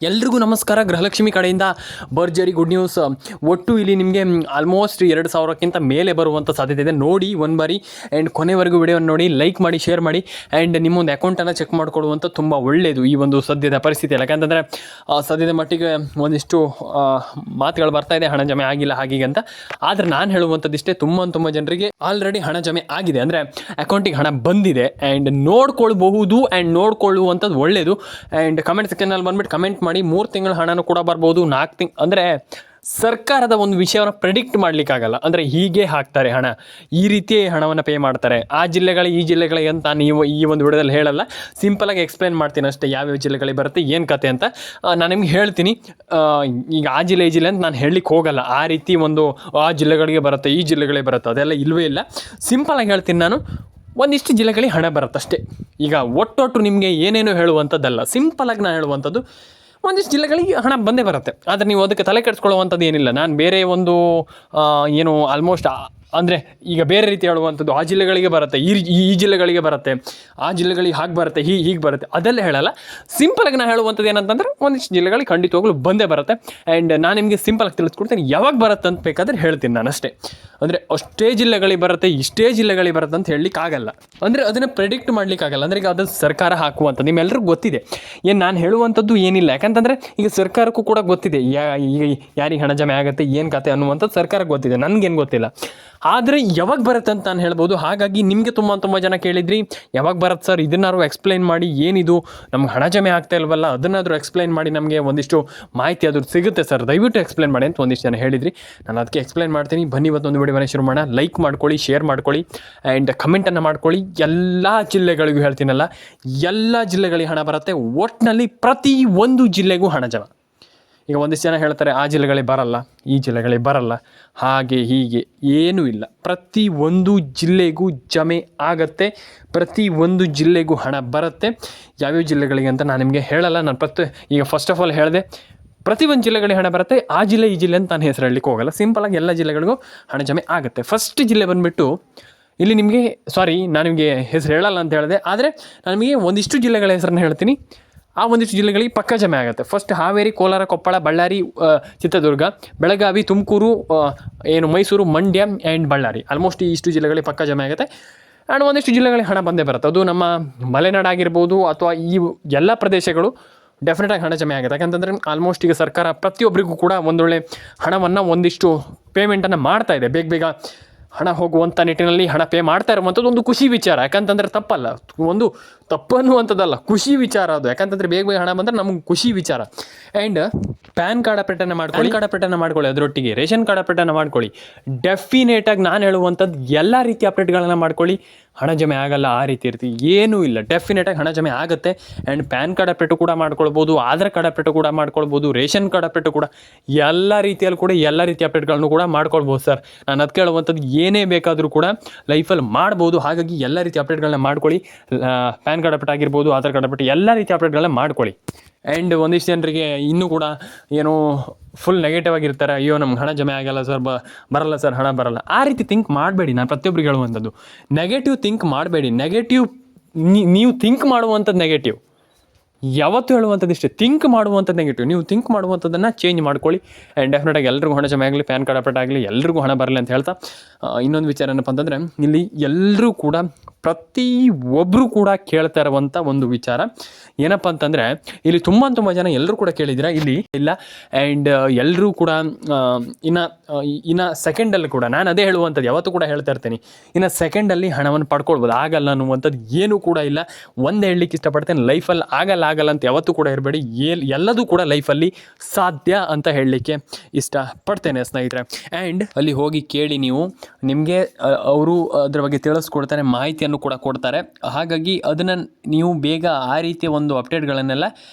ಎಲ್ರಿಗೂ ನಮಸ್ಕಾರ. ಗೃಹಲಕ್ಷ್ಮಿ ಕಡೆಯಿಂದ ಭರ್ಜರಿ ಗುಡ್ ನ್ಯೂಸ್. ಒಟ್ಟು ಇಲ್ಲಿ ನಿಮಗೆ ಆಲ್ಮೋಸ್ಟ್ 2,000ಕ್ಕಿಂತ ಮೇಲೆ ಬರುವಂಥ ಸಾಧ್ಯತೆ ಇದೆ. ನೋಡಿ ಒಂದು ಬಾರಿ ಆ್ಯಂಡ್ ಕೊನೆವರೆಗೂ ವಿಡಿಯೋನ ನೋಡಿ, ಲೈಕ್ ಮಾಡಿ, ಶೇರ್ ಮಾಡಿ ಆ್ಯಂಡ್ ನಿಮ್ಮೊಂದು ಅಕೌಂಟನ್ನು ಚೆಕ್ ಮಾಡಿಕೊಡುವಂಥ ತುಂಬ ಒಳ್ಳೆಯದು ಈ ಒಂದು ಸದ್ಯದ ಪರಿಸ್ಥಿತಿ. ಯಾಕಂತಂದರೆ ಸದ್ಯದ ಮಟ್ಟಿಗೆ ಒಂದಿಷ್ಟು ಮಾತುಗಳು ಬರ್ತಾ ಇದೆ, ಹಣ ಜಮೆ ಆಗಿಲ್ಲ ಹಾಗೆ ಅಂತ. ಆದರೆ ನಾನು ಹೇಳುವಂಥದ್ದಿಷ್ಟೇ, ತುಂಬ ಜನರಿಗೆ ಆಲ್ರೆಡಿ ಹಣ ಜಮೆ ಆಗಿದೆ, ಅಂದರೆ ಅಕೌಂಟಿಗೆ ಹಣ ಬಂದಿದೆ ಆ್ಯಂಡ್ ನೋಡ್ಕೊಳ್ಬಹುದು ಆ್ಯಂಡ್ ನೋಡ್ಕೊಳ್ಳುವಂಥದ್ದು ಒಳ್ಳೆಯದು. ಆ್ಯಂಡ್ ಕಮೆಂಟ್ ಸೆಕ್ಷನಲ್ಲಿ ಬಂದುಬಿಟ್ಟು ಕಮೆಂಟ್ ಮಾಡಿ. 3 ತಿಂಗಳ ಹಣನೂ ಕೂಡ ಬರ್ಬೋದು, 4 ಅಂದರೆ ಸರ್ಕಾರದ ಒಂದು ವಿಷಯವನ್ನು ಪ್ರೆಡಿಕ್ಟ್ ಮಾಡಲಿಕ್ಕಾಗಲ್ಲ. ಅಂದರೆ ಹೀಗೆ ಹಾಕ್ತಾರೆ ಹಣ, ಈ ರೀತಿಯೇ ಹಣವನ್ನು ಪೇ ಮಾಡ್ತಾರೆ, ಆ ಜಿಲ್ಲೆಗಳಿಗೆ ಈ ಜಿಲ್ಲೆಗಳಿಗೆ ಅಂತ ನೀವು ಈ ಒಂದು ವಿಡಿಯೋದಲ್ಲಿ ಹೇಳಲ್ಲ. ಸಿಂಪಲಾಗಿ ಎಕ್ಸ್ಪ್ಲೇನ್ ಮಾಡ್ತೀನಿ ಅಷ್ಟೇ, ಯಾವ್ಯಾವ ಜಿಲ್ಲೆಗಳಿಗೆ ಬರುತ್ತೆ, ಏನು ಕತೆ ಅಂತ ನಾನು ನಿಮ್ಗೆ ಹೇಳ್ತೀನಿ. ಈಗ ಆ ಜಿಲ್ಲೆ ಈ ಜಿಲ್ಲೆ ಅಂತ ನಾನು ಹೇಳಲಿಕ್ಕೆ ಹೋಗಲ್ಲ. ಆ ರೀತಿ ಒಂದು ಆ ಜಿಲ್ಲೆಗಳಿಗೆ ಬರುತ್ತೆ, ಈ ಜಿಲ್ಲೆಗಳಿಗೆ ಬರುತ್ತೆ, ಅದೆಲ್ಲ ಇಲ್ಲವೇ ಇಲ್ಲ. ಸಿಂಪಲಾಗಿ ಹೇಳ್ತೀನಿ ನಾನು, ಒಂದಿಷ್ಟು ಜಿಲ್ಲೆಗಳಿಗೆ ಹಣ ಬರುತ್ತಷ್ಟೇ. ಈಗ ಒಟ್ಟೊಟ್ಟು ನಿಮಗೆ ಏನೇನು ಹೇಳುವಂಥದ್ದಲ್ಲ, ಸಿಂಪಲಾಗಿ ನಾನು ಹೇಳುವಂಥದ್ದು ಒಂದಿಷ್ಟು ಜಿಲ್ಲೆಗಳಿಗೆ ಹಣ ಬಂದೇ ಬರುತ್ತೆ. ಆದರೆ ನೀವು ಅದಕ್ಕೆ ತಲೆ ಕೆಡಿಸ್ಕೊಳ್ಳುವಂಥದ್ದು ಏನಿಲ್ಲ. ನಾನು ಬೇರೆ ಒಂದು ಏನು ಆಲ್ಮೋಸ್ಟ್ ಅಂದರೆ ಈಗ ಬೇರೆ ರೀತಿ ಹೇಳುವಂಥದ್ದು, ಆ ಜಿಲ್ಲೆಗಳಿಗೆ ಬರುತ್ತೆ, ಈ ಜಿಲ್ಲೆಗಳಿಗೆ ಬರುತ್ತೆ, ಆ ಜಿಲ್ಲೆಗಳಿಗೆ ಹಾಗೆ ಬರುತ್ತೆ, ಹೀಗೆ ಬರುತ್ತೆ, ಅದೆಲ್ಲ ಹೇಳಲ್ಲ. ಸಿಂಪಲಾಗಿ ನಾನು ಹೇಳುವಂಥದ್ದು ಏನಂತಂದರೆ ಒಂದಿಷ್ಟು ಜಿಲ್ಲೆಗಳಿಗೆ ಖಂಡಿತವಾಗ್ಲೂ ಬಂದೇ ಬರುತ್ತೆ. ಆ್ಯಂಡ್ ನಾನು ನಿಮಗೆ ಸಿಂಪಲಾಗಿ ತಿಳಿಸ್ಕೊಡ್ತೀನಿ, ಯಾವಾಗ ಬರುತ್ತೆ ಅಂತ ಬೇಕಾದರೆ ಹೇಳ್ತೀನಿ ನಾನು ಅಷ್ಟೇ. ಅಂದರೆ ಅಷ್ಟೇ ಜಿಲ್ಲೆಗಳಿಗೆ ಬರುತ್ತೆ, ಇಷ್ಟೇ ಜಿಲ್ಲೆಗಳಿಗೆ ಬರುತ್ತೆ ಅಂತ ಹೇಳಲಿಕ್ಕಾಗಲ್ಲ. ಅಂದರೆ ಅದನ್ನು ಪ್ರೆಡಿಕ್ಟ್ ಮಾಡಲಿಕ್ಕಾಗಲ್ಲ. ಅಂದರೆ ಈಗ ಅದು ಸರ್ಕಾರ ಹಾಕುವಂಥದ್ದು ನಿಮ್ಮೆಲ್ಲರಿಗೂ ಗೊತ್ತಿದೆ. ಏನು ನಾನು ಹೇಳುವಂಥದ್ದು ಏನಿಲ್ಲ, ಯಾಕಂತಂದರೆ ಈಗ ಸರ್ಕಾರಕ್ಕೂ ಕೂಡ ಗೊತ್ತಿದೆ ಈಗ ಯಾರಿಗೆ ಹಣ ಜಮೆ ಆಗುತ್ತೆ, ಏನು ಕತೆ ಅನ್ನುವಂಥದ್ದು ಸರ್ಕಾರಕ್ಕೆ ಗೊತ್ತಿದೆ, ನನಗೇನು ಗೊತ್ತಿಲ್ಲ. ಆದರೆ ಯಾವಾಗ ಬರುತ್ತೆ ಅಂತ ನಾನು ಹೇಳ್ಬೋದು. ಹಾಗಾಗಿ ನಿಮಗೆ ತುಂಬ ಜನ ಕೇಳಿದ್ರಿ, ಯಾವಾಗ ಬರುತ್ತೆ ಸರ್, ಇದನ್ನಾದ್ರು ಎಕ್ಸ್ಪ್ಲೈನ್ ಮಾಡಿ, ಏನಿದು ನಮ್ಗೆ ಹಣ ಜಮೆ ಆಗ್ತಾ ಇಲ್ವಲ್ಲ, ಅದನ್ನಾದರೂ ಎಕ್ಸ್ಪ್ಲೈನ್ ಮಾಡಿ, ನಮಗೆ ಒಂದಿಷ್ಟು ಮಾಹಿತಿ ಅದು ಸಿಗುತ್ತೆ ಸರ್, ದಯವಿಟ್ಟು ಎಕ್ಸ್ಪ್ಲೈನ್ ಮಾಡಿ ಅಂತ ಒಂದಿಷ್ಟು ಜನ ಹೇಳಿದ್ರಿ. ನಾನು ಅದಕ್ಕೆ ಎಕ್ಸ್ಪ್ಲೈನ್ ಮಾಡ್ತೀನಿ. ಬನ್ನಿ ಇವತ್ತೊಂದು ವಿಡಿಯೋನ ಶುರು ಮಾಡೋಣ. ಲೈಕ್ ಮಾಡ್ಕೊಳ್ಳಿ, ಶೇರ್ ಮಾಡ್ಕೊಳ್ಳಿ ಆ್ಯಂಡ್ ಕಮೆಂಟನ್ನು ಮಾಡ್ಕೊಳ್ಳಿ. ಎಲ್ಲ ಜಿಲ್ಲೆಗಳಿಗೂ ಹೇಳ್ತೀನಲ್ಲ, ಎಲ್ಲ ಜಿಲ್ಲೆಗಳಿಗೆ ಹಣ ಬರುತ್ತೆ. ಒಟ್ಟಿನಲ್ಲಿ ಪ್ರತಿ ಒಂದು ಜಿಲ್ಲೆಗೂ ಹಣ ಜಮೆ. ಈಗ ಒಂದಿಷ್ಟು ಜನ ಹೇಳ್ತಾರೆ, ಆ ಜಿಲ್ಲೆಗಳಿಗೆ ಬರಲ್ಲ, ಈ ಜಿಲ್ಲೆಗಳಿಗೆ ಬರಲ್ಲ, ಹಾಗೆ ಹೀಗೆ ಏನೂ ಇಲ್ಲ. ಪ್ರತಿ ಒಂದು ಜಿಲ್ಲೆಗೂ ಜಮೆ ಆಗತ್ತೆ, ಪ್ರತಿ ಒಂದು ಜಿಲ್ಲೆಗೂ ಹಣ ಬರುತ್ತೆ. ಯಾವ್ಯಾವ ಜಿಲ್ಲೆಗಳಿಗೆ ಅಂತ ನಾನು ನಿಮಗೆ ಹೇಳಲ್ಲ. ನಾನು ಈಗ ಫಸ್ಟ್ ಆಫ್ ಆಲ್ ಹೇಳಿದೆ, ಪ್ರತಿ ಒಂದು ಜಿಲ್ಲೆಗಳಿಗೆ ಹಣ ಬರುತ್ತೆ. ಆ ಜಿಲ್ಲೆ ಈ ಜಿಲ್ಲೆ ಅಂತ ನಾನು ಹೆಸರು ಹೇಳಲಿಕ್ಕೆ ಹೋಗಲ್ಲ. ಸಿಂಪಲಾಗಿ ಎಲ್ಲ ಜಿಲ್ಲೆಗಳಿಗೂ ಹಣ ಜಮೆ ಆಗುತ್ತೆ. ಫಸ್ಟ್ ಜಿಲ್ಲೆ ಬಂದುಬಿಟ್ಟು ಇಲ್ಲಿ ನಿಮಗೆ ನಾನು ನಿಮಗೆ ಹೆಸರು ಹೇಳಲ್ಲ ಅಂತ ಹೇಳಿದೆ, ಆದರೆ ನಾನು ನಿಮಗೆ ಒಂದಿಷ್ಟು ಜಿಲ್ಲೆಗಳ ಹೆಸರನ್ನು ಹೇಳ್ತೀನಿ. ಆ ಒಂದಿಷ್ಟು ಜಿಲ್ಲೆಗಳಿಗೆ ಪಕ್ಕ ಜಮೆ ಆಗುತ್ತೆ. First Haveri, Kolar, Koppal, Ballari, Chitradurga, Belagavi, Tumakuru, Mysuru, Mandya and Ballari. Almost ಈ ಇಷ್ಟು ಜಿಲ್ಲೆಗಳಿಗೆ ಪಕ್ಕ ಜಮೆ ಆಗುತ್ತೆ. ಆ್ಯಂಡ್ ಒಂದಿಷ್ಟು ಜಿಲ್ಲೆಗಳಿಗೆ ಹಣ ಬಂದೇ ಬರುತ್ತೆ. ಅದು ನಮ್ಮ ಮಲೆನಾಡಾಗಿರ್ಬೋದು ಅಥವಾ ಈ ಎಲ್ಲ ಪ್ರದೇಶಗಳು ಡೆಫಿನೆಟಾಗಿ ಹಣ ಜಮೆ ಆಗುತ್ತೆ. ಯಾಕಂತಂದರೆ ಆಲ್ಮೋಸ್ಟ್ ಈಗ ಸರ್ಕಾರ ಪ್ರತಿಯೊಬ್ಬರಿಗೂ ಕೂಡ ಒಂದೊಳ್ಳೆ ಹಣವನ್ನು, ಒಂದಿಷ್ಟು ಪೇಮೆಂಟನ್ನು ಮಾಡ್ತಾ ಇದೆ. ಬೇಗ ಹಣ ಹೋಗುವಂಥ ನಿಟ್ಟಿನಲ್ಲಿ ಹಣ ಪೇ ಮಾಡ್ತಾ ಇರುವಂಥದ್ದು ಒಂದು ಖುಷಿ ವಿಚಾರ. ಯಾಕಂತಂದರೆ ತಪ್ಪಲ್ಲ, ಒಂದು ತಪ್ಪನ್ನುವಂಥದ್ದಲ್ಲ, ಖುಷಿ ವಿಚಾರ ಅದು. ಯಾಕಂತಂದರೆ ಬೇಗ ಹಣ ಬಂದರೆ ನಮಗೆ ಖುಷಿ ವಿಚಾರ. ಆ್ಯಂಡ್ ಪ್ಯಾನ್ ಕಾರ್ಡ್ ಅಪ್ಡೇಟನ್ನು ಮಾಡ್ಕೊಳ್ಳಿ, ಅದರೊಟ್ಟಿಗೆ ರೇಷನ್ ಕಾರ್ಡ್ ಅಪ್ಡೇಟನ್ನು ಮಾಡ್ಕೊಳ್ಳಿ. ಡೆಫಿನೇಟಾಗಿ ನಾನು ಹೇಳುವಂಥದ್ದು ಎಲ್ಲ ರೀತಿ ಅಪ್ಡೇಟ್ಗಳನ್ನು ಮಾಡ್ಕೊಳ್ಳಿ. ಹಣ ಜಮೆ ಆಗಲ್ಲ ಆ ರೀತಿ ಏನೂ ಇಲ್ಲ. ಡೆಫಿನೆಟಾಗಿ ಹಣ ಜಮೆ ಆಗುತ್ತೆ. ಆ್ಯಂಡ್ ಪ್ಯಾನ್ ಕಾರ್ಡ್ ಅಪ್ಡೇಟು ಕೂಡ ಮಾಡ್ಕೊಳ್ಬೋದು, ಆಧಾರ್ ಕಾರ್ಡ್ ಅಪ್ಡೇಟು ಕೂಡ ಮಾಡ್ಕೊಳ್ಬೋದು, ರೇಷನ್ ಕಾರ್ಡ್ ಅಪ್ಡೇಟು ಕೂಡ, ಎಲ್ಲ ರೀತಿಯಲ್ಲಿ ಕೂಡ ಎಲ್ಲ ರೀತಿ ಅಪ್ಡೇಟ್ಗಳನ್ನು ಕೂಡ ಮಾಡ್ಕೊಳ್ಬೋದು ಸರ್. ನಾನು ಅದಕ್ಕೆ ಹೇಳುವಂಥದ್ದು, ಏನೇ ಬೇಕಾದರೂ ಕೂಡ ಲೈಫಲ್ಲಿ ಮಾಡ್ಬೋದು. ಹಾಗಾಗಿ ಎಲ್ಲ ರೀತಿ ಅಪ್ಡೇಟ್ಗಳನ್ನ ಮಾಡ್ಕೊಳ್ಳಿ. ಪ್ಯಾನ್ ಕಾರ್ಡ್ ಅಪ್ಡೇಟ್ ಆಗಿರ್ಬೋದು, ಆಧಾರ್ ಕಾರ್ಡ್ ಅಪ್ಡೇಟ್, ಎಲ್ಲ ರೀತಿ ಅಪ್ಡೇಟ್ಗಳನ್ನ ಮಾಡ್ಕೊಳ್ಳಿ. ಆ್ಯಂಡ್ ಒಂದಿಷ್ಟು ಜನರಿಗೆ ಇನ್ನೂ ಕೂಡ ಫುಲ್ ನೆಗೆಟಿವ್ ಆಗಿರ್ತಾರೆ, ಅಯ್ಯೋ ನಮ್ಗೆ ಹಣ ಜಮೆ ಆಗಲ್ಲ ಸರ್, ಬರಲ್ಲ ಸರ್, ಹಣ ಬರಲ್ಲ. ಆ ರೀತಿ ಥಿಂಕ್ ಮಾಡಬೇಡಿ. ನಾನು ಪ್ರತಿಯೊಬ್ಬರಿಗೆ ಹೇಳುವಂಥದ್ದು, ನೆಗೆಟಿವ್ ಥಿಂಕ್ ಮಾಡಬೇಡಿ. ನೀವು ಥಿಂಕ್ ಮಾಡುವಂಥದ್ದು ನೆಗೆಟಿವ್. ಯಾವತ್ತೂ ಹೇಳುವಂಥದ್ದು ಇಷ್ಟೇ, ಥಿಂಕ್ ಮಾಡುವಂಥದ್ದು ನೆಗೆಟಿವ್. ನೀವು ಥಿಂಕ್ ಮಾಡುವಂಥದ್ದನ್ನು ಚೇಂಜ್ ಮಾಡ್ಕೊಳ್ಳಿ. ಆ್ಯಂಡ್ ಡೆಫಿನೆಟಾಗಿ ಎಲ್ರಿಗೂ ಹಣ ಜಮೆ ಆಗಲಿ, ಪ್ಯಾನ್ ಕಾರ್ಡ್ ಅಪ್ಡೇಟ್ ಆಗಲಿ, ಎಲ್ರಿಗೂ ಹಣ ಬರಲಿ ಅಂತ ಹೇಳ್ತಾ, ಇನ್ನೊಂದು ವಿಚಾರ ಏನಪ್ಪ ಅಂತಂದರೆ, ಇಲ್ಲಿ ಎಲ್ಲರೂ ಕೂಡ ಪ್ರತಿಯೊಬ್ಬರು ಕೂಡ ಕೇಳ್ತಾ ಇರುವಂಥ ಒಂದು ವಿಚಾರ ಏನಪ್ಪ ಅಂತಂದರೆ, ಇಲ್ಲಿ ತುಂಬ ಜನ ಎಲ್ಲರೂ ಕೂಡ ಕೇಳಿದ್ದೀರಾ, ಇಲ್ಲಿ ಇಲ್ಲ. ಆ್ಯಂಡ್ ಎಲ್ಲರೂ ಕೂಡ ಇನ್ನು ಸೆಕೆಂಡಲ್ಲಿ ಕೂಡ ನಾನು ಅದೇ ಹೇಳುವಂಥದ್ದು, ಯಾವತ್ತೂ ಕೂಡ ಹೇಳ್ತಾ ಇರ್ತೀನಿ, ಇನ್ನು ಸೆಕೆಂಡಲ್ಲಿ ಹಣವನ್ನು ಪಡ್ಕೊಳ್ಬೋದು. ಆಗಲ್ಲ ಅನ್ನುವಂಥದ್ದು ಏನೂ ಕೂಡ ಇಲ್ಲ. ಒಂದು ಹೇಳಲಿಕ್ಕೆ ಇಷ್ಟಪಡ್ತೇನೆ, ಲೈಫಲ್ಲಿ ಆಗಲ್ಲ ಅಂತ ಯಾವತ್ತೂ ಕೂಡ ಇರಬೇಡಿ. ಎಲ್ಲದೂ ಕೂಡ ಲೈಫಲ್ಲಿ ಸಾಧ್ಯ ಅಂತ ಹೇಳಲಿಕ್ಕೆ ಇಷ್ಟಪಡ್ತೇನೆ ಸ್ನೇಹಿತರೆ. ಆ್ಯಂಡ್ ಅಲ್ಲಿ ಹೋಗಿ ಕೇಳಿ, ನೀವು ನಿಮಗೆ ಅವರು ಅದರ ಬಗ್ಗೆ ತಿಳಿಸ್ಕೊಡ್ತಾರೆ, ಮಾಹಿತಿಯನ್ನು ಕೂಡ ಕೊಡ್ತಾರೆ. ಹಾಗಾಗಿ ಅದನ್ನು ನೀವು ಬೇಗ ಆ ರೀತಿಯ ಒಂದು ಅಪ್ಡೇಟ್ಗಳನ್ನೆಲ್ಲ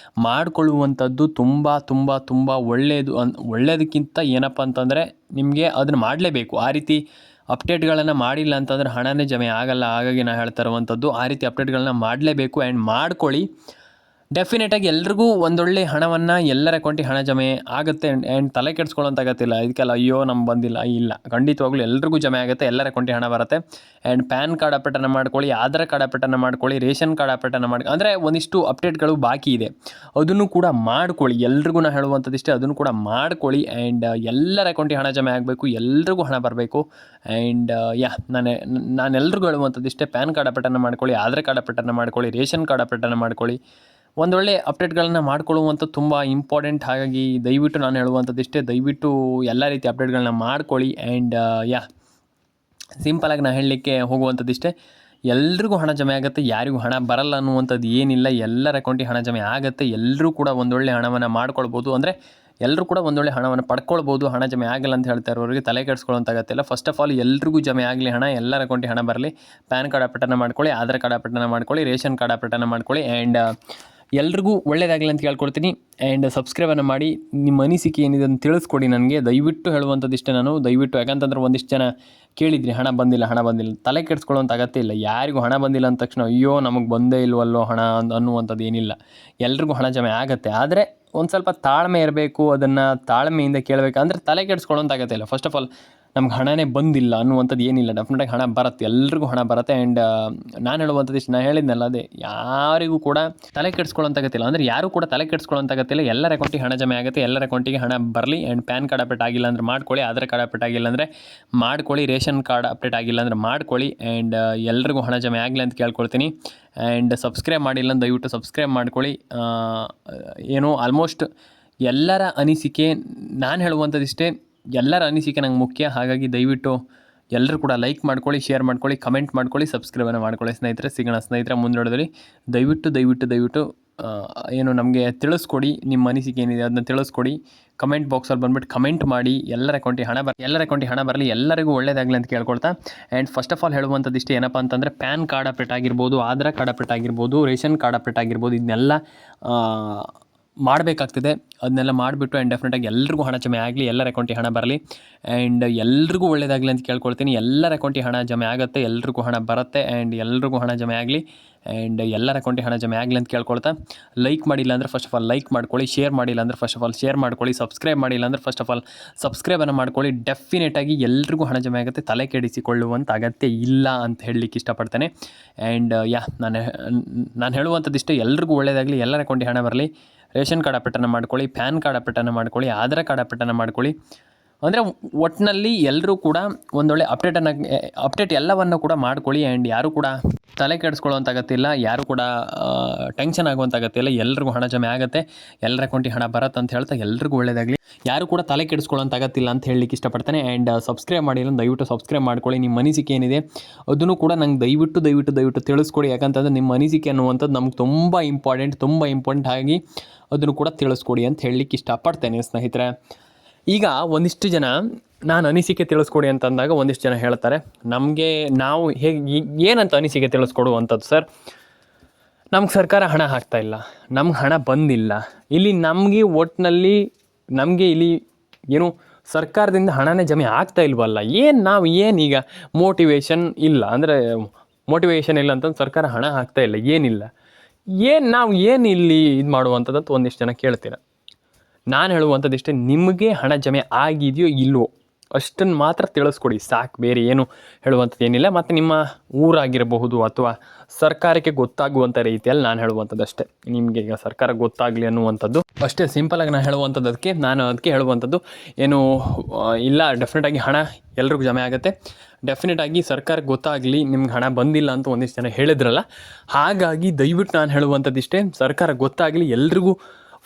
ಮಾಡಿಕೊಳ್ಳುವಂಥದ್ದು ತುಂಬ ಒಳ್ಳೆಯದಕ್ಕಿಂತ ಏನಪ್ಪ ಅಂತಂದರೆ, ನಿಮಗೆ ಅದನ್ನು ಮಾಡಲೇಬೇಕು. ಆ ರೀತಿ ಅಪ್ಡೇಟ್ಗಳನ್ನು ಮಾಡಿಲ್ಲ ಅಂತಂದರೆ ಹಣನೇ ಜಮೆ ಆಗಲ್ಲ. ಹಾಗಾಗಿ ನಾನು ಹೇಳ್ತಾ ಇರುವಂಥದ್ದು, ಆ ರೀತಿ ಅಪ್ಡೇಟ್ಗಳನ್ನ ಮಾಡಲೇಬೇಕು. ಆ್ಯಂಡ್ ಮಾಡ್ಕೊಳ್ಳಿ. ಡೆಫಿನೆಟಾಗಿ ಎಲ್ರಿಗೂ ಒಂದೊಳ್ಳೆ ಹಣವನ್ನು ಎಲ್ಲರ ಅಕೌಂಟಿಗೆ ಹಣ ಜಮೆ ಆಗುತ್ತೆ. ಆ್ಯಂಡ್ ತಲೆ ಕೆಡಿಸ್ಕೊಳ್ಳೋಂಥ ಅಗತ್ಯ ಇದಕ್ಕೆಲ್ಲ ಅಯ್ಯೋ ನಮ್ಗೆ ಬಂದಿಲ್ಲ, ಇಲ್ಲ, ಖಂಡಿತವಾಗ್ಲೂ ಎಲ್ರಿಗೂ ಜಮೆ ಆಗುತ್ತೆ, ಎಲ್ಲರ ಅಕೌಂಟಿಗೆ ಹಣ ಬರುತ್ತೆ. ಆ್ಯಂಡ್ ಪ್ಯಾನ್ ಕಾರ್ಡ್ ಅಪ್ಡೇಟನ್ನು ಮಾಡ್ಕೊಳ್ಳಿ, ಆಧಾರ್ ಕಾರ್ಡ್ ಅಪ್ಡೇಟನ್ನು ಮಾಡ್ಕೊಳ್ಳಿ, ರೇಷನ್ ಕಾರ್ಡ್ ಅಪ್ಡೇಟನ್ನು ಅಂದರೆ ಒಂದಿಷ್ಟು ಅಪ್ಡೇಟ್ಗಳು ಬಾಕಿ ಇದೆ, ಅದನ್ನು ಕೂಡ ಮಾಡ್ಕೊಳ್ಳಿ. ಎಲ್ರಿಗೂ ನಾನು ಹೇಳುವಂಥದ್ದಿಷ್ಟೇ, ಅದನ್ನು ಕೂಡ ಮಾಡ್ಕೊಳ್ಳಿ. ಆ್ಯಂಡ್ ಎಲ್ಲರ ಅಕೌಂಟಿಗೆ ಹಣ ಜಮೆ ಆಗಬೇಕು, ಎಲ್ರಿಗೂ ಹಣ ಬರಬೇಕು. ಆ್ಯಂಡ್ ನಾನೆಲ್ರಿಗೂ ಹೇಳುವಂಥದ್ದಿಷ್ಟೇ, ಪ್ಯಾನ್ ಕಾರ್ಡ್ ಅಪ್ಡೇಟನ್ನು ಮಾಡ್ಕೊಳ್ಳಿ, ಆಧಾರ್ ಕಾರ್ಡ್ ಅಪ್ಡೇಟನ್ನು ಮಾಡ್ಕೊಳ್ಳಿ, ರೇಷನ್ ಕಾರ್ಡ್ ಅಪ್ಡೇಟನ್ನು ಮಾಡ್ಕೊಳ್ಳಿ. ಒಂದೊಳ್ಳೆ ಅಪ್ಡೇಟ್ಗಳನ್ನು ಮಾಡ್ಕೊಳ್ಳುವಂಥ ತುಂಬ ಇಂಪಾರ್ಟೆಂಟ್. ಹಾಗಾಗಿ ದಯವಿಟ್ಟು ನಾನು ಹೇಳುವಂಥದ್ದಿಷ್ಟೇ, ದಯವಿಟ್ಟು ಎಲ್ಲ ರೀತಿ ಅಪ್ಡೇಟ್ಗಳನ್ನ ಮಾಡ್ಕೊಳ್ಳಿ. ಆ್ಯಂಡ್ ಸಿಂಪಲಾಗಿ ನಾನು ಹೇಳಲಿಕ್ಕೆ ಹೋಗುವಂಥದ್ದಿಷ್ಟೇ, ಎಲ್ರಿಗೂ ಹಣ ಜಮೆ ಆಗುತ್ತೆ, ಯಾರಿಗೂ ಹಣ ಬರಲ್ಲ ಅನ್ನುವಂಥದ್ದು ಏನಿಲ್ಲ. ಎಲ್ಲರ ಅಕೌಂಟಿಗೆ ಹಣ ಜಮೆ ಆಗುತ್ತೆ, ಎಲ್ಲರೂ ಕೂಡ ಒಂದೊಳ್ಳೆ ಹಣವನ್ನು ಮಾಡ್ಕೊಳ್ಬೋದು. ಅಂದರೆ ಎಲ್ಲರೂ ಕೂಡ ಒಂದೊಳ್ಳೆ ಹಣವನ್ನು ಪಡ್ಕೊಳ್ಬೋದು. ಹಣ ಜಮೆ ಆಗಲ್ಲ ಅಂತ ಹೇಳ್ತಾ ಇರೋರಿಗೆ ತಲೆ ಕೆಡಿಸ್ಕೊಳ್ಳೋಂತಾಗತ್ತಿಲ್ಲ. ಫಸ್ಟ್ ಆಫ್ ಆಲ್ ಎಲ್ರಿಗೂ ಜಮೆ ಆಗಲಿ ಹಣ, ಎಲ್ಲರ ಅಕೌಂಟಿಗೆ ಹಣ ಬರಲಿ. ಪ್ಯಾನ್ ಕಾರ್ಡ್ ಅಪ್ಡೇಟನ್ನು ಮಾಡ್ಕೊಳ್ಳಿ, ಆಧಾರ್ ಕಾರ್ಡ್ ಅಪ್ಡೇಟನ್ನು ಮಾಡ್ಕೊಳ್ಳಿ, ರೇಷನ್ ಕಾರ್ಡ್ ಅಪ್ಡೇಟನ್ನು ಮಾಡ್ಕೊಳ್ಳಿ. ಆ್ಯಂಡ್ ಎಲ್ರಿಗೂ ಒಳ್ಳೆಯದಾಗಲಿ ಅಂತ ಕೇಳ್ಕೊಡ್ತೀನಿ. ಆ್ಯಂಡ್ ಸಬ್ಸ್ಕ್ರೈಬನ್ನು ಮಾಡಿ, ನಿಮ್ಮ ಅನಿಸಿಕೆ ಏನಿದೆ ಅಂತ ತಿಳಿಸ್ಕೊಡಿ ನನಗೆ. ದಯವಿಟ್ಟು ಹೇಳುವಂಥದ್ದಿಷ್ಟೇ ನಾನು, ದಯವಿಟ್ಟು. ಯಾಕಂತಂದ್ರೆ ಒಂದಿಷ್ಟು ಜನ ಕೇಳಿದ್ರಿ ಹಣ ಬಂದಿಲ್ಲ, ತಲೆ ಕೆಡಿಸ್ಕೊಳ್ಳೋಂಥ ಅಗತ್ಯ ಇಲ್ಲ. ಯಾರಿಗೂ ಹಣ ಬಂದಿಲ್ಲ ಅಂದ ತಕ್ಷಣ ಅಯ್ಯೋ ನಮಗೆ ಬಂದೇ ಇಲ್ವಲ್ಲೋ ಹಣ ಅನ್ನುವಂಥದ್ದು ಏನಿಲ್ಲ. ಎಲ್ರಿಗೂ ಹಣ ಜಮೆ ಆಗುತ್ತೆ. ಆದರೆ ಒಂದು ಸ್ವಲ್ಪ ತಾಳ್ಮೆ ಇರಬೇಕು, ಅದನ್ನು ತಾಳ್ಮೆಯಿಂದ ಕೇಳಬೇಕು. ಅಂದರೆ ತಲೆ ಕೆಡಿಸ್ಕೊಳ್ಳೋಂಥ ಅಗತ್ಯ ಇಲ್ಲ. ಫಸ್ಟ್ ಆಫ್ ಆಲ್ ನಮ್ಗೆ ಹಣನೇ ಬಂದಿಲ್ಲ ಅನ್ನುವಂಥದ್ದು ಏನಿಲ್ಲ, ಡೆಫಿನೆಟಾಗಿ ಹಣ ಬರುತ್ತೆ, ಎಲ್ರಿಗೂ ಹಣ ಬರುತ್ತೆ. ಆ್ಯಂಡ್ ನಾನು ಹೇಳುವಂಥದ್ದು ಇಷ್ಟು, ನಾನು ಹೇಳಿದ್ನಲ್ಲ ಅದೇ, ಯಾರಿಗೂ ಕೂಡ ತಲೆ ಕೆಡಿಸ್ಕೊಳ್ಳೋಂಥ ಅಗತ್ಯ. ಅಂದರೆ ಯಾರೂ ಕೂಡ ತಲೆ ಕೆಡಿಸ್ಕೊಳ್ಳೋಂಥ ಅಗತ್ಯ. ಎಲ್ಲರ ಅಕೌಂಟಿಗೆ ಹಣ ಜಮೆ ಆಗುತ್ತೆ, ಎಲ್ಲರ ಅಕೌಂಟಿಗೆ ಹಣ ಬರಲಿ. ಆ್ಯಂಡ್ ಪ್ಯಾನ್ ಕಾರ್ಡ್ ಅಪ್ಡೇಟ್ ಆಗಿಲ್ಲ ಅಂದರೆ ಮಾಡ್ಕೊಳ್ಳಿ, ಆಧಾರ್ ಕಾರ್ಡ್ ಅಪ್ಡೇಟ್ ಆಗಿಲ್ಲ ಅಂದರೆ ಮಾಡ್ಕೊಳ್ಳಿ, ರೇಷನ್ ಕಾರ್ಡ್ ಅಪ್ಡೇಟ್ ಆಗಿಲ್ಲ ಅಂದರೆ ಮಾಡ್ಕೊಳ್ಳಿ. ಆ್ಯಂಡ್ ಎಲ್ರಿಗೂ ಹಣ ಜಮೆ ಆಗಲಿ ಅಂತ ಕೇಳ್ಕೊಳ್ತೀನಿ. ಆ್ಯಂಡ್ ಸಬ್ಸ್ಕ್ರೈಬ್ ಮಾಡಿಲ್ಲ ಅಂತ ದಯವಿಟ್ಟು ಸಬ್ಸ್ಕ್ರೈಬ್ ಮಾಡ್ಕೊಳ್ಳಿ. ಏನು ಆಲ್ಮೋಸ್ಟ್ ಎಲ್ಲರ ಅನಿಸಿಕೆ, ನಾನು ಹೇಳುವಂಥದ್ದಿಷ್ಟೇ, ಎಲ್ಲರ ಅನಿಸಿಕೆ ನಂಗೆ ಮುಖ್ಯ. ಹಾಗಾಗಿ ದಯವಿಟ್ಟು ಎಲ್ಲರೂ ಕೂಡ ಲೈಕ್ ಮಾಡ್ಕೊಳ್ಳಿ, ಶೇರ್ ಮಾಡ್ಕೊಳ್ಳಿ, ಕಮೆಂಟ್ ಮಾಡ್ಕೊಳ್ಳಿ, ಸಬ್ಸ್ಕ್ರೈಬನ್ನು ಮಾಡ್ಕೊಳ್ಳಿ ಸ್ನೇಹಿತರೆ. ಸಿಗೋಣ ಸ್ನೇಹಿತರೆ ಮುಂದೊಡದಲ್ಲಿ. ದಯವಿಟ್ಟು ಏನು ನಮಗೆ ತಿಳಿಸ್ಕೊಡಿ, ನಿಮ್ಮ ಅನಿಸಿಕೆ ಏನಿದೆ ಅದನ್ನ ತಿಳಿಸ್ಕೊಡಿ. ಕಮೆಂಟ್ ಬಾಕ್ಸಲ್ಲಿ ಬಂದುಬಿಟ್ಟು ಕಮೆಂಟ್ ಮಾಡಿ. ಎಲ್ಲರ ಅಕೌಂಟಿಗೆ ಹಣ ಬರಲಿ, ಎಲ್ಲರಿಗೂ ಒಳ್ಳೆಯದಾಗಲಿ ಅಂತ ಕೇಳ್ಕೊಳ್ತಾ. ಆ್ಯಂಡ್ ಫಸ್ಟ್ ಆಫ್ ಆಲ್ ಹೇಳುವಂಥದ್ದಿಷ್ಟು ಏನಪ್ಪ ಅಂತಂದರೆ, ಪ್ಯಾನ್ ಕಾರ್ಡ್ ಅಪ್ಡೇಟ್ ಆಗಿರ್ಬೋದು, ಆಧಾರ್ ಕಾರ್ಡ್ ಅಪ್ಡೇಟ್ ಆಗಿರ್ಬೋದು, ರೇಷನ್ ಕಾರ್ಡ್ ಅಪ್ಡೇಟ್ ಆಗಿರ್ಬೋದು, ಇದನ್ನೆಲ್ಲ ಮಾಡಬೇಕಾಗ್ತದೆ. ಅದನ್ನೆಲ್ಲ ಮಾಡಿಬಿಟ್ಟು ಆ್ಯಂಡ್ ಡೆಫಿನೆಟಾಗಿ ಎಲ್ರಿಗೂ ಹಣ ಜಮೆ ಆಗಲಿ, ಎಲ್ಲರ ಅಕೌಂಟಿಗೆ ಹಣ ಬರಲಿ. ಆ್ಯಂಡ್ ಎಲ್ರಿಗೂ ಒಳ್ಳೆಯದಾಗಲಿ ಅಂತ ಕೇಳ್ಕೊಳ್ತೀನಿ. ಎಲ್ಲರ ಅಕೌಂಟಿಗೆ ಹಣ ಜಮೆ ಆಗುತ್ತೆ, ಎಲ್ರಿಗೂ ಹಣ ಬರುತ್ತೆ. ಆ್ಯಂಡ್ ಎಲ್ರಿಗೂ ಹಣ ಜಮೆ ಆಗಲಿ. ಆ್ಯಂಡ್ ಎಲ್ಲರ ಅಕೌಂಟಿಗೆ ಹಣ ಜಮೆ ಆಗಲಿ ಅಂತ ಕೇಳ್ಕೊಳ್ತಾ, ಲೈಕ್ ಮಾಡಿಲ್ಲ ಅಂದರೆ ಫಸ್ಟ್ ಆಫ್ ಆಲ್ ಲೈಕ್ ಮಾಡ್ಕೊಳ್ಳಿ, ಶೇರ್ ಮಾಡಿಲ್ಲ ಅಂದರೆ ಫಸ್ಟ್ ಆಫ್ ಆಲ್ ಶೇರ್ ಮಾಡ್ಕೊಳ್ಳಿ, ಸಬ್ಸ್ಕ್ರೈಬ್ ಮಾಡಿಲ್ಲ ಅಂದರೆ ಫಸ್ಟ್ ಆಫ್ ಆಲ್ ಸಬ್ಸ್ಕ್ರೈಬನ್ನು ಮಾಡ್ಕೊಳ್ಳಿ. ಡೆಫಿನೆಟಾಗಿ ಎಲ್ರಿಗೂ ಹಣ ಜಮೆ ಆಗುತ್ತೆ, ತಲೆ ಕೆಡಿಸಿಕೊಳ್ಳುವಂಥ ಅಗತ್ಯ ಇಲ್ಲ ಅಂತ ಹೇಳಲಿಕ್ಕೆ ಇಷ್ಟಪಡ್ತೇನೆ. ಆ್ಯಂಡ್ ನಾನು ಹೇಳುವಂಥದ್ದಿಷ್ಟೇ, ಎಲ್ರಿಗೂ ಒಳ್ಳೆಯದಾಗಲಿ, ಎಲ್ಲರ ಅಕೌಂಟಿಗೆ ಹಣ ಬರಲಿ. ರೇಷನ್ ಕಾರ್ಡ್ ಅಪ್ಡೇಟನ್ನು ಮಾಡ್ಕೊಳ್ಳಿ, ಪ್ಯಾನ್ ಕಾರ್ಡ್ ಅಪ್ಡೇಟನ್ನು ಮಾಡ್ಕೊಳ್ಳಿ, ಆಧಾರ್ ಕಾರ್ಡ್ ಅಪ್ಡೇಟನ್ನು ಮಾಡ್ಕೊಳ್ಳಿ. ಅಂದರೆ ಒಟ್ಟಿನಲ್ಲಿ ಎಲ್ಲರೂ ಕೂಡ ಒಂದೊಳ್ಳೆ ಅಪ್ಡೇಟ್ ಎಲ್ಲವನ್ನು ಕೂಡ ಮಾಡ್ಕೊಳ್ಳಿ. ಆ್ಯಂಡ್ ಯಾರೂ ಕೂಡ ತಲೆ ಕೆಡಿಸ್ಕೊಳ್ಳೋಂಥ ಅಗತ್ಯ ಇಲ್ಲ, ಯಾರೂ ಕೂಡ ಟೆನ್ಷನ್ ಆಗುವಂಥ ಅಗತ್ಯ ಇಲ್ಲ. ಎಲ್ರಿಗೂ ಹಣ ಜಮೆ ಆಗುತ್ತೆ, ಎಲ್ಲರ ಅಕೌಂಟಿಗೆ ಹಣ ಬರುತ್ತೆ ಅಂತ ಹೇಳ್ತಾ ಎಲ್ರಿಗೂ ಒಳ್ಳೆಯದಾಗಲಿ. ಯಾರು ಕೂಡ ತಲೆ ಕೆಡಿಸ್ಕೊಳ್ಳೋಂಥ ಅಗತ್ಯ ಇಲ್ಲ ಅಂತ ಹೇಳಲಿಕ್ಕೆ ಇಷ್ಟಪಡ್ತೇನೆ. ಆ್ಯಂಡ್ ಸಬ್ಸ್ಕ್ರೈಬ್ ಮಾಡಿಲ್ಲ ದಯವಿಟ್ಟು ಸಬ್ಸ್ಕ್ರೈಬ್ ಮಾಡ್ಕೊಳ್ಳಿ. ನಿಮ್ಮ ಅನಿಸಿಕೆ ಏನಿದೆ ಅದನ್ನು ಕೂಡ ನಂಗೆ ದಯವಿಟ್ಟು ತಿಳಿಸ್ಕೊಡಿ. ಯಾಕಂತಂದರೆ ನಿಮ್ಮ ಅನಿಸಿಕೆ ಅನ್ನುವಂಥದ್ದು ನಮ್ಗೆ ತುಂಬ ಇಂಪಾರ್ಟೆಂಟ್ ಆಗಿ ಅದನ್ನು ಕೂಡ ತಿಳಿಸ್ಕೊಡಿ ಅಂತ ಹೇಳಲಿಕ್ಕೆ ಇಷ್ಟಪಡ್ತೇನೆ ಸ್ನೇಹಿತರೆ. ಈಗ ಒಂದಿಷ್ಟು ಜನ ನಾನು ಅನಿಸಿಕೆ ತಿಳಿಸ್ಕೊಡಿ ಅಂತಂದಾಗ ಒಂದಿಷ್ಟು ಜನ ಹೇಳ್ತಾರೆ, ನಾವು ಏನಂತ ಅನಿಸಿಕೆ ತಿಳಿಸ್ಕೊಡುವಂಥದ್ದು ಸರ್, ನಮ್ಗೆ ಸರ್ಕಾರ ಹಣ ಹಾಕ್ತಾಯಿಲ್ಲ, ನಮ್ಗೆ ಹಣ ಬಂದಿಲ್ಲ, ಇಲ್ಲಿ ನಮಗೆ ಇಲ್ಲಿ ಏನು ಸರ್ಕಾರದಿಂದ ಹಣನೇ ಜಮೆ ಆಗ್ತಾ ಇಲ್ವಲ್ಲ, ಈಗ ಮೋಟಿವೇಶನ್ ಇಲ್ಲ ಅಂತಂದು ಸರ್ಕಾರ ಹಣ ಹಾಕ್ತಾ ಇಲ್ಲ, ನಾವು ಇಲ್ಲಿ ಇದು ಮಾಡುವಂಥದ್ದು ಒಂದಿಷ್ಟು ಜನ ಕೇಳ್ತೀರ. ನಾನು ಹೇಳುವಂಥದ್ದಿಷ್ಟೇ, ನಿಮಗೆ ಹಣ ಜಮೆ ಆಗಿದೆಯೋ ಇಲ್ವೋ ಅಷ್ಟನ್ನು ಮಾತ್ರ ತಿಳಿಸ್ಕೊಡಿ ಸಾಕು, ಬೇರೆ ಏನು ಹೇಳುವಂಥದ್ದು ಏನಿಲ್ಲ. ಮತ್ತು ನಿಮ್ಮ ಊರಾಗಿರಬಹುದು ಅಥವಾ ಸರ್ಕಾರಕ್ಕೆ ಗೊತ್ತಾಗುವಂಥ ರೀತಿಯಲ್ಲಿ ನಾನು ಹೇಳುವಂಥದ್ದು ಅಷ್ಟೇ. ನಿಮಗೆ ಈಗ ಸರ್ಕಾರ ಗೊತ್ತಾಗಲಿ ಅನ್ನುವಂಥದ್ದು ಅಷ್ಟೇ ಸಿಂಪಲಾಗಿ ನಾನು ಹೇಳುವಂಥದ್ದು. ಅದಕ್ಕೆ ಹೇಳುವಂಥದ್ದು ಏನು ಇಲ್ಲ, ಡೆಫಿನೆಟಾಗಿ ಹಣ ಎಲ್ರಿಗೂ ಜಮೆ ಆಗುತ್ತೆ. ಡೆಫಿನೆಟಾಗಿ ಸರ್ಕಾರಕ್ಕೆ ಗೊತ್ತಾಗಲಿ ನಿಮ್ಗೆ ಹಣ ಬಂದಿಲ್ಲ ಅಂತ ಒಂದಿಷ್ಟು ಜನ ಹೇಳಿದ್ರಲ್ಲ, ಹಾಗಾಗಿ ದಯವಿಟ್ಟು ನಾನು ಹೇಳುವಂಥದ್ದಿಷ್ಟೇ, ಸರ್ಕಾರ ಗೊತ್ತಾಗಲಿ ಎಲ್ರಿಗೂ.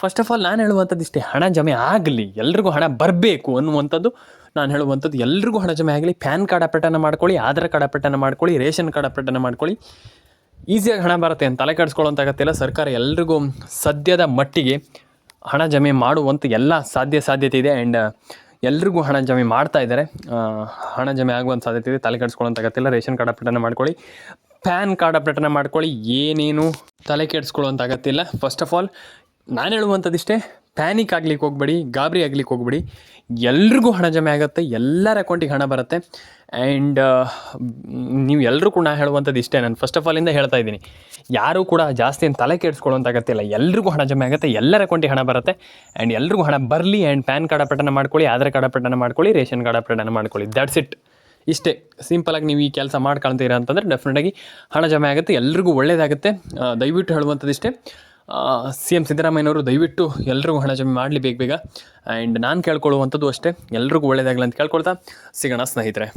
ಫಸ್ಟ್ ಆಫ್ ಆಲ್ ನಾನು ಹೇಳುವಂಥದ್ದಿಷ್ಟೇ, ಹಣ ಜಮೆ ಆಗಲಿ, ಎಲ್ರಿಗೂ ಹಣ ಬರಬೇಕು ಅನ್ನುವಂಥದ್ದು ನಾನು ಹೇಳುವಂಥದ್ದು. ಎಲ್ರಿಗೂ ಹಣ ಜಮೆ ಆಗಲಿ. ಪ್ಯಾನ್ ಕಾರ್ಡ್ ಅಪ್ಡೇಟನ್ನು ಮಾಡ್ಕೊಳ್ಳಿ, ಆಧಾರ್ ಕಾರ್ಡ್ ಅಪ್ಡೇಟನ್ನು ಮಾಡ್ಕೊಳ್ಳಿ, ರೇಷನ್ ಕಾರ್ಡ್ ಅಪ್ಡೇಟನ್ನು ಮಾಡ್ಕೊಳ್ಳಿ. ಈಸಿಯಾಗಿ ಹಣ ಬರುತ್ತೆ ಅಂತ ತಲೆ ಕೆಡಿಸ್ಕೊಳ್ಳೋಂಥ ಅಗತ್ಯ. ಸರ್ಕಾರ ಎಲ್ರಿಗೂ ಸದ್ಯದ ಮಟ್ಟಿಗೆ ಹಣ ಜಮೆ ಮಾಡುವಂಥ ಎಲ್ಲ ಸಾಧ್ಯತೆ ಇದೆ. ಆ್ಯಂಡ್ ಎಲ್ರಿಗೂ ಹಣ ಜಮೆ ಮಾಡ್ತಾ ಇದ್ದಾರೆ, ಹಣ ಜಮೆ ಆಗುವಂಥ ಸಾಧ್ಯತೆ ಇದೆ. ತಲೆ ಕೆಡಿಸ್ಕೊಳ್ಳೋಂಥ ಅಗತ್ಯ. ರೇಷನ್ ಕಾರ್ಡ್ ಅಪ್ಡೇಟನ್ನು ಮಾಡ್ಕೊಳ್ಳಿ, ಪ್ಯಾನ್ ಕಾರ್ಡ್ ಅಪ್ಡೇಟನ್ನು ಮಾಡ್ಕೊಳ್ಳಿ. ಏನೇನು ತಲೆ ಕೆಡಿಸ್ಕೊಳ್ಳೋಂಥ ಅಗತ್ಯ ಇಲ್ಲ. ಫಸ್ಟ್ ಆಫ್ ಆಲ್ ನಾನು ಹೇಳುವಂಥದ್ದಿಷ್ಟೇ, ಪ್ಯಾನಿಕ್ ಆಗ್ಲಿಕ್ಕೆ ಹೋಗ್ಬೇಡಿ, ಗಾಬರಿ ಆಗ್ಲಿಕ್ಕೆ ಹೋಗ್ಬೇಡಿ. ಎಲ್ರಿಗೂ ಹಣ ಜಮೆ ಆಗುತ್ತೆ, ಎಲ್ಲರ ಅಕೌಂಟಿಗೆ ಹಣ ಬರುತ್ತೆ. ಆ್ಯಂಡ್ ನೀವು ಎಲ್ಲರೂ ಕೂಡ ಹೇಳುವಂಥದ್ದು ಇಷ್ಟೇ, ನಾನು ಫಸ್ಟ್ ಆಫ್ ಆಲಿಂದ ಹೇಳ್ತಾ ಇದ್ದೀನಿ, ಯಾರೂ ಕೂಡ ಜಾಸ್ತಿ ಏನು ತಲೆ ಕೆಡಿಸ್ಕೊಳ್ಳುವಂಥ ಅಗತ್ಯ ಇಲ್ಲ. ಎಲ್ರಿಗೂ ಹಣ ಜಮೆ ಆಗುತ್ತೆ, ಎಲ್ಲರ ಅಕೌಂಟಿಗೆ ಹಣ ಬರುತ್ತೆ. ಆ್ಯಂಡ್ ಎಲ್ರಿಗೂ ಹಣ ಬರಲಿ. ಆ್ಯಂಡ್ ಪ್ಯಾನ್ ಕಾರ್ಡ್ ಅಪ್ಡೇಟನ್ನು ಮಾಡ್ಕೊಳ್ಳಿ, ಆಧಾರ್ ಕಾರ್ಡ್ ಅಪ್ಡೇಟನ್ನು ಮಾಡ್ಕೊಳ್ಳಿ, ರೇಷನ್ ಕಾರ್ಡ್ ಅಪ್ಡೇಟನ್ನು ಮಾಡ್ಕೊಳ್ಳಿ. That's it. ಇಷ್ಟೇ ಸಿಂಪಲಾಗಿ ನೀವು ಈ ಕೆಲಸ ಮಾಡ್ಕೊಳ್ತೀರಾ ಅಂತಂದರೆ ಡೆಫಿನೆಟಾಗಿ ಹಣ ಜಮೆ ಆಗುತ್ತೆ, ಎಲ್ರಿಗೂ ಒಳ್ಳೆಯದಾಗುತ್ತೆ. ದಯವಿಟ್ಟು ಹೇಳುವಂಥದ್ದು ಇಷ್ಟೇ, CM ಸಿದ್ದರಾಮಯ್ಯನವರು ದಯವಿಟ್ಟು ಎಲ್ರಿಗೂ ಹಣ ಜಮೆ ಮಾಡಲಿ ಬೇಗ ಬೇಗ. ಆ್ಯಂಡ್ ನಾನು ಕೇಳ್ಕೊಳ್ಳುವಂಥದ್ದು ಅಷ್ಟೇ, ಎಲ್ರಿಗೂ ಒಳ್ಳೆಯದಾಗಲಿ ಅಂತ ಕೇಳ್ಕೊಳ್ತಾ ಸಿಗೋಣ ಸ್ನೇಹಿತರೆ.